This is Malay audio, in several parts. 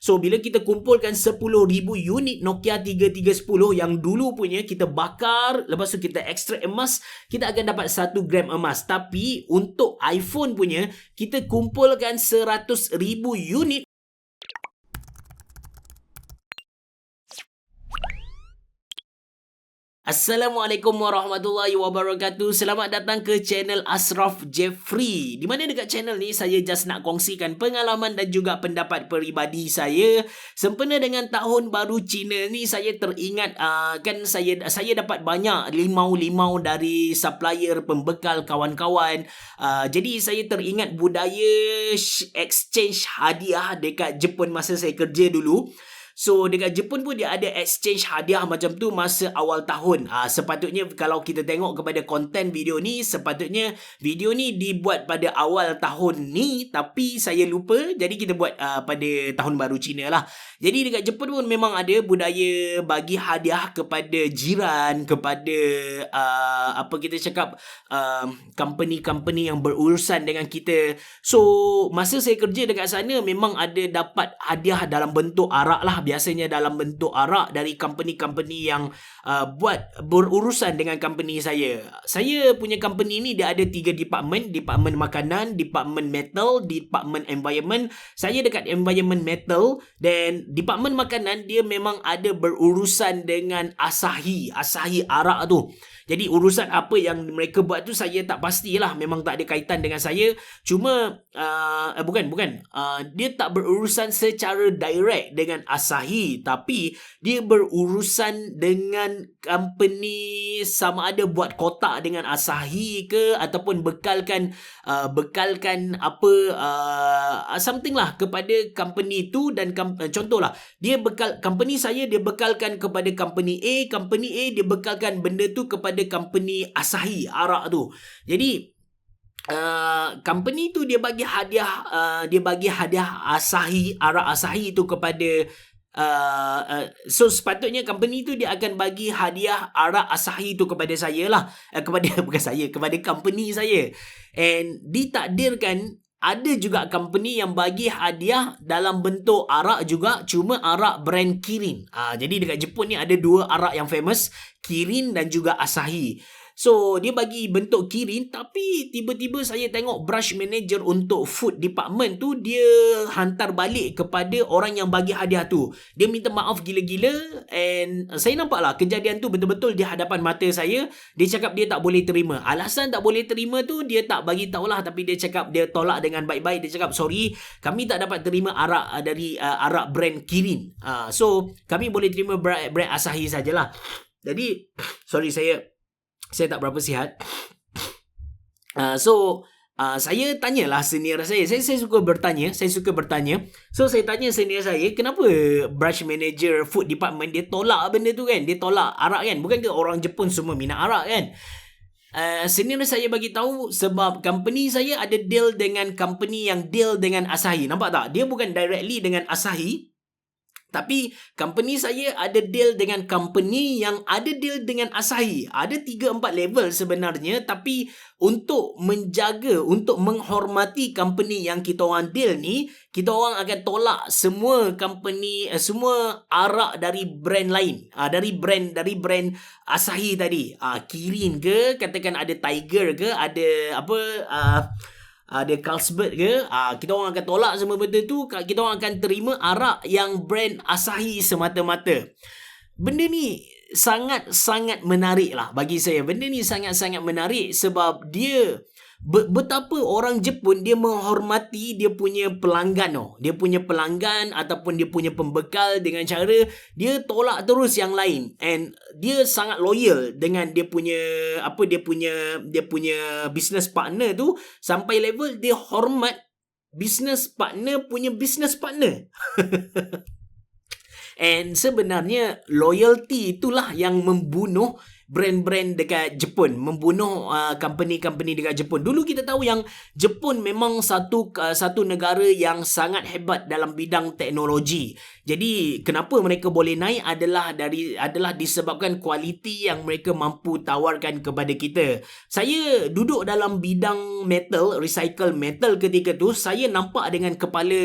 So bila kita kumpulkan 10,000 unit Nokia 3310 yang dulu punya, kita bakar, lepas tu kita ekstrak emas, kita akan dapat 1 gram emas. Tapi untuk iPhone punya, kita kumpulkan 100,000 unit. Assalamualaikum warahmatullahi wabarakatuh. Selamat datang ke channel Ashraf Jeffrey. Di mana dekat channel ni saya just nak kongsikan pengalaman dan juga pendapat peribadi saya sempena dengan tahun baru Cina ni. Saya teringat kan saya dapat banyak limau-limau dari supplier, pembekal, kawan-kawan. Jadi saya teringat budaya exchange hadiah dekat Jepun masa saya kerja dulu. So dekat Jepun pun dia ada exchange hadiah macam tu masa awal tahun. Sepatutnya kalau kita tengok kepada konten video ni, sepatutnya video ni dibuat pada awal tahun ni, tapi saya lupa, jadi kita buat pada tahun baru Cina lah. Jadi dekat Jepun pun memang ada budaya bagi hadiah kepada jiran, kepada apa kita cakap, company-company yang berurusan dengan kita. So masa saya kerja dekat sana memang ada dapat hadiah dalam bentuk arak lah. Biasanya dalam bentuk arak dari company-company yang buat berurusan dengan company saya. Saya punya company ni dia ada 3 department. Department makanan, department metal, department environment. Saya dekat environment metal. Dan department makanan dia memang ada berurusan dengan Asahi arak tu. Jadi urusan apa yang mereka buat tu saya tak pastilah, memang tak ada kaitan dengan saya. Cuma bukan dia tak berurusan secara direct dengan Asahi, tapi dia berurusan dengan company, sama ada buat kotak dengan Asahi ke ataupun bekalkan apa something lah kepada company tu. Dan contohlah, dia company saya dia bekalkan kepada company A dia bekalkan benda tu kepada company Asahi arak tu. Jadi company tu dia bagi hadiah Asahi, arak Asahi tu kepada so sepatutnya company tu dia akan bagi hadiah arak Asahi tu kepada saya lah, kepada company saya. And ditakdirkan ada juga company yang bagi hadiah dalam bentuk arak juga, cuma arak brand Kirin. Jadi dekat Jepun ni ada 2 arak yang famous, Kirin dan juga Asahi. So dia bagi bentuk Kirin, tapi tiba-tiba saya tengok branch manager untuk food department tu dia hantar balik kepada orang yang bagi hadiah tu. Dia minta maaf gila-gila, and saya nampak lah kejadian tu betul-betul di hadapan mata saya. Dia cakap dia tak boleh terima. Alasan tak boleh terima tu dia tak bagi tahulah, tapi dia cakap dia tolak dengan baik-baik. Dia cakap sorry, kami tak dapat terima arak dari arak brand Kirin. So kami boleh terima brand Asahi sajalah. Jadi sorry, saya tak berapa sihat. Saya tanyalah senior saya. Saya suka bertanya. So saya tanya senior saya, kenapa branch manager food department dia tolak benda tu kan? Dia tolak arak kan? Bukan ke orang Jepun semua minat arak kan? Senior saya bagi tahu sebab company saya ada deal dengan company yang deal dengan Asahi. Nampak tak? Dia bukan directly dengan Asahi, tapi company saya ada deal dengan company yang ada deal dengan Asahi. Ada 3-4 level sebenarnya, tapi untuk menjaga, untuk menghormati company yang kita orang deal ni, kita orang akan tolak semua company, semua arak dari brand lain. Dari brand Asahi tadi. Kirin ke, katakan ada Tiger ke, ada apa, ada Carlsberg ke, kita orang akan tolak semua benda tu. Kita orang akan terima arak yang brand Asahi semata-mata. Benda ni sangat-sangat menarik lah bagi saya. Benda ni sangat-sangat menarik sebab dia betapa orang Jepun dia menghormati dia punya pelanggan. Dia punya pelanggan ataupun dia punya pembekal dengan cara dia tolak terus yang lain, and dia sangat loyal dengan dia punya business partner tu, sampai level dia hormat business partner punya business partner. And sebenarnya loyalty itulah yang membunuh brand-brand dekat Jepun, membunuh company-company dekat Jepun. Dulu kita tahu yang Jepun memang satu negara yang sangat hebat dalam bidang teknologi. Jadi kenapa mereka boleh naik adalah disebabkan kualiti yang mereka mampu tawarkan kepada kita. Saya duduk dalam bidang metal, recycle metal ketika tu, saya nampak dengan kepala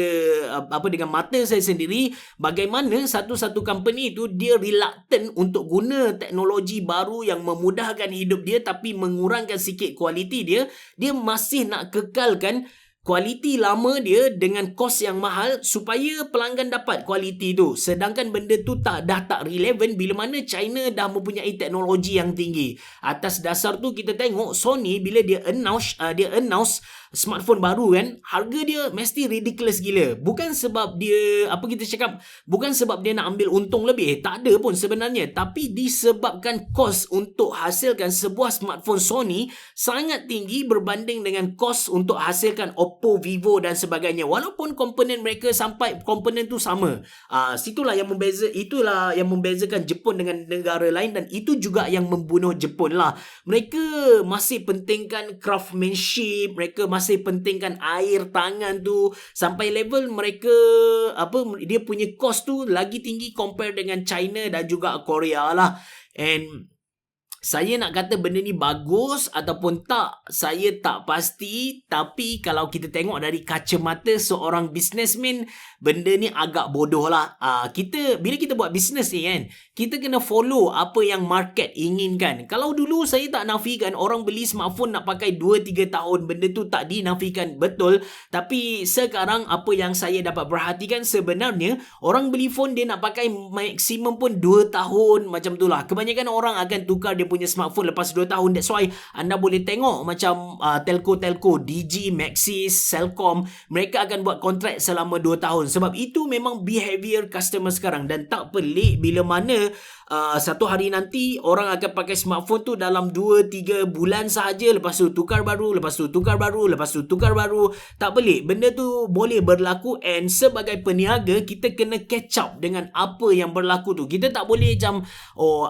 dengan mata saya sendiri bagaimana satu-satu company tu dia reluctant untuk guna teknologi baru yang memudahkan hidup dia tapi mengurangkan sikit kualiti dia. Dia masih nak kekalkan kualiti lama dia dengan kos yang mahal supaya pelanggan dapat kualiti tu. Sedangkan benda tu dah tak relevan bila mana China dah mempunyai teknologi yang tinggi. Atas dasar tu kita tengok Sony bila dia announce smartphone baru kan, harga dia mesti ridiculous gila. Bukan sebab dia bukan sebab dia nak ambil untung lebih, tak ada pun sebenarnya, tapi disebabkan kos untuk hasilkan sebuah smartphone Sony sangat tinggi berbanding dengan kos untuk hasilkan Oppo, Vivo dan sebagainya. Walaupun komponen mereka sampai komponen tu sama. Itulah yang membezakan Jepun dengan negara lain, dan itu juga yang membunuh Jepun lah. Mereka masih pentingkan craftsmanship, mereka masih pentingkan air tangan tu sampai level mereka dia punya cost tu lagi tinggi compare dengan China dan juga Korea lah. And saya nak kata benda ni bagus ataupun tak, saya tak pasti. Tapi kalau kita tengok dari kacamata seorang businessman, benda ni agak bodoh lah. Bila kita buat business ni kan, kita kena follow apa yang market inginkan. Kalau dulu saya tak nafikan orang beli smartphone nak pakai 2-3 tahun, benda tu tak dinafikan, betul. Tapi sekarang apa yang saya dapat perhatikan, sebenarnya orang beli phone dia nak pakai maksimum pun 2 tahun macam tu lah. Kebanyakan orang akan tukar dia punya smartphone lepas 2 tahun. That's why anda boleh tengok macam telco, Digi, Maxis, Celcom, mereka akan buat kontrak selama 2 tahun. Sebab itu memang behavior customer sekarang. Dan tak pelik bila mana satu hari nanti orang akan pakai smartphone tu dalam 2-3 bulan sahaja, lepas tu tukar baru, lepas tu tukar baru, lepas tu tukar baru. Tak pelik, benda tu boleh berlaku. And sebagai peniaga, kita kena catch up dengan apa yang berlaku tu. Kita tak boleh macam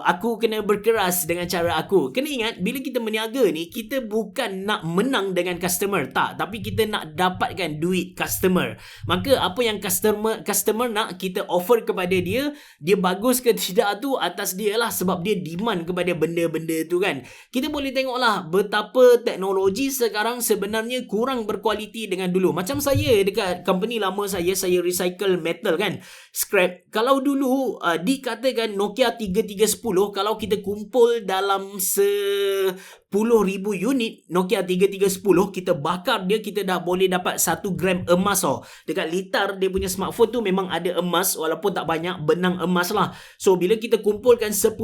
aku kena berkeras dengan cara aku. Kena ingat, bila kita meniaga ni, kita bukan nak menang dengan customer, tak, tapi kita nak dapatkan duit customer. Maka apa yang customer nak, kita offer kepada dia. Dia bagus ke tidak tu atas dia lah, sebab dia demand kepada benda-benda tu kan. Kita boleh tengok lah betapa teknologi sekarang sebenarnya kurang berkualiti dengan dulu. Macam saya dekat company lama saya recycle metal kan, scrap. Kalau dulu dikatakan Nokia 3310, kalau kita kumpul dalam 10,000 unit Nokia 3310, kita bakar dia, kita dah boleh dapat 1 gram emas. Dekat litar dia punya smartphone tu memang ada emas, walaupun tak banyak, benang emas lah. So bila kita kumpulkan 10,000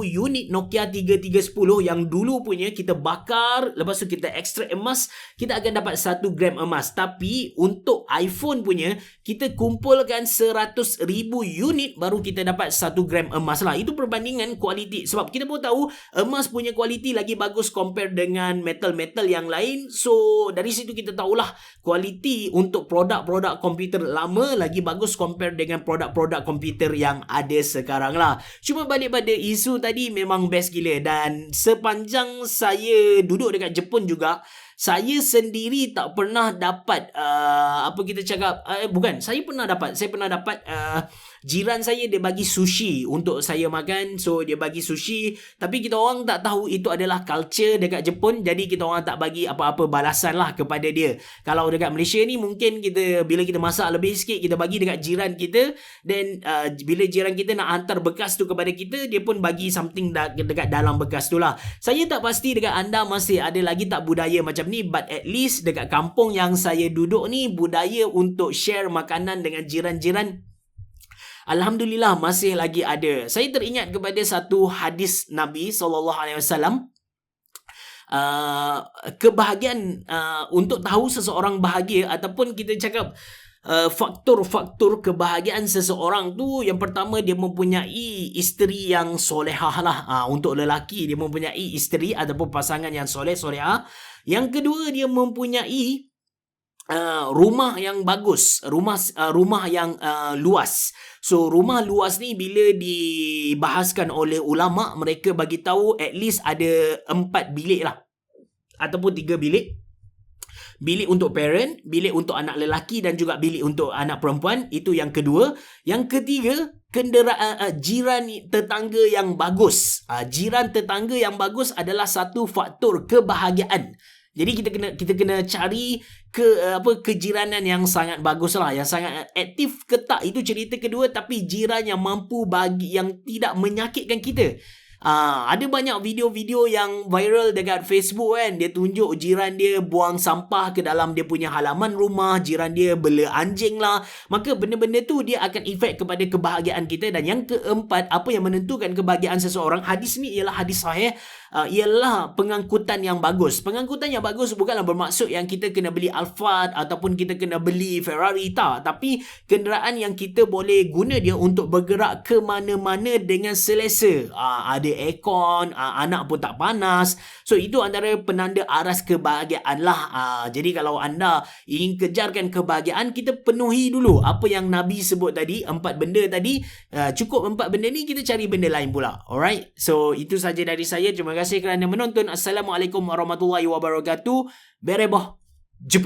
unit Nokia 3310 yang dulu punya, kita bakar, lepas tu kita ekstrak emas, kita akan dapat 1 gram emas. Tapi untuk iPhone punya, kita kumpulkan 100,000 unit baru kita dapat 1 gram emas lah. Itu perbandingan kualiti. Sebab kita pun tahu emas punya kualiti lagi bagus compare dengan metal-metal yang lain. So dari situ kita tahulah kualiti untuk produk-produk komputer lama lagi bagus compare dengan produk-produk komputer yang ada sekarang lah. Cuma balik pada isu tadi, memang best gila. Dan sepanjang saya duduk dekat Jepun juga, saya sendiri tak pernah dapat saya pernah dapat jiran saya dia bagi sushi untuk saya makan. So dia bagi sushi, tapi kita orang tak tahu itu adalah culture dekat Jepun, jadi kita orang tak bagi apa-apa balasan lah kepada dia. Kalau dekat Malaysia ni mungkin bila kita masak lebih sikit, kita bagi dekat jiran kita, then bila jiran kita nak hantar bekas tu kepada kita, dia pun bagi something dekat dalam bekas tu lah. Saya tak pasti dekat anda masih ada lagi tak budaya macam ni, but at least dekat kampung yang saya duduk ni, budaya untuk share makanan dengan jiran-jiran, alhamdulillah masih lagi ada. Saya teringat kepada satu hadis Nabi SAW. Kebahagiaan, untuk tahu seseorang bahagia, ataupun kita cakap faktor-faktor kebahagiaan seseorang tu, yang pertama dia mempunyai isteri yang solehah lah. Untuk lelaki, dia mempunyai isteri ataupun pasangan yang solehah. Yang kedua, dia mempunyai rumah yang bagus, rumah yang luas. So rumah luas ni bila dibahaskan oleh ulama, mereka bagi tahu at least ada 4 bilik lah ataupun 3 bilik. Bilik untuk parent, bilik untuk anak lelaki dan juga bilik untuk anak perempuan. Itu yang kedua. Yang ketiga, kenderaan jiran tetangga yang bagus. Jiran tetangga yang bagus adalah satu faktor kebahagiaan. Jadi kita kena cari kejiranan yang sangat bagus lah, yang sangat aktif ke tak, itu cerita kedua. Tapi jiran yang mampu yang tidak menyakitkan kita. Ada banyak video-video yang viral dekat Facebook kan. Dia tunjuk jiran dia buang sampah ke dalam dia punya halaman rumah, jiran dia bela anjing lah. Maka benda-benda tu dia akan efek kepada kebahagiaan kita. Dan yang keempat, apa yang menentukan kebahagiaan seseorang, hadis ni ialah hadis sahih, ialah pengangkutan yang bagus. Pengangkutan yang bagus bukanlah bermaksud yang kita kena beli Alphard ataupun kita kena beli Ferrari, tak. Tapi kenderaan yang kita boleh guna dia untuk bergerak ke mana-mana dengan selesa. Ada aircon, anak pun tak panas. So itu antara penanda aras kebahagiaan lah. Jadi kalau anda ingin kejarkan kebahagiaan, kita penuhi dulu apa yang Nabi sebut tadi, 4 benda tadi. Cukup 4 benda ni, kita cari benda lain pula. Alright, so itu saja dari saya. Terima kasih kerana menonton. Assalamualaikum warahmatullahi wabarakatuh. Bereboh. Jumpa.